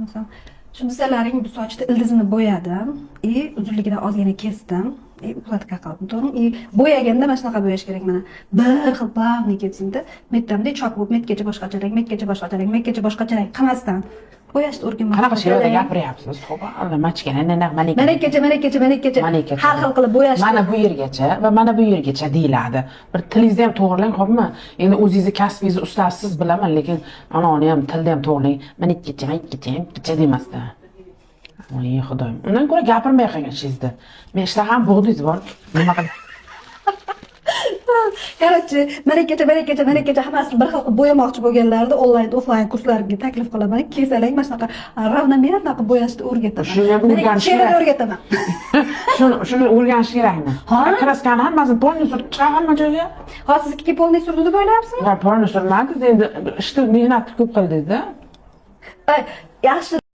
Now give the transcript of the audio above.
Mesela şimdi sizlarning bu sochni ildizini bo'yadim. Uzunligidan ozgina kesdim. Ukladka qildim. To'g'rimi? Bo'yaganda mana shunaqa bo'yash kerak mana. Bir xil plavniy ketsin-da. Metdamda chop metgacha boshqacha rang, metgacha boshqacha rang, metgacha boshqacha rang qilmasdan bo'yashni o'rganmoqchi. Qanaqa she'rda gapiryapsiz? Xo'p, machkana Manikacha. Har xil qilib bo'yash. Mana bu yergacha va mana bu yergacha deyiladi. Bir tilingizni ham to'g'rilang, xo'pmi? Endi o'zingizni kasbingizni ustasiz bilaman, lekin anavini ham tilni ham to'g'rilang. Manikacha demasdan. Voy xudoyim. Undan ko'ra gapirmay qo'yganingizda. Men ishtaham bug'dingiz bor. Nima qilay? Короче, manikacha hammasini bir xil qilib bo'yamoqchi bo'lganlarida onlayn, offlayn kurslarimga taklif qilaman. Kelsalar mana shunaqa ravnomerno qilib bo'yashni o'rgataman. Shuni ham o'rganish kerak. o'rgataman. Shuni o'rganish kerakmi? Kraskani hammasini polni surib chiqar hamma joyga. Hozir siz ikki polni surdi deb o'ylayapsizmi? Va polni surmadingiz, endi ishni mehnatni ko'p qildingiz-da. Yaxshi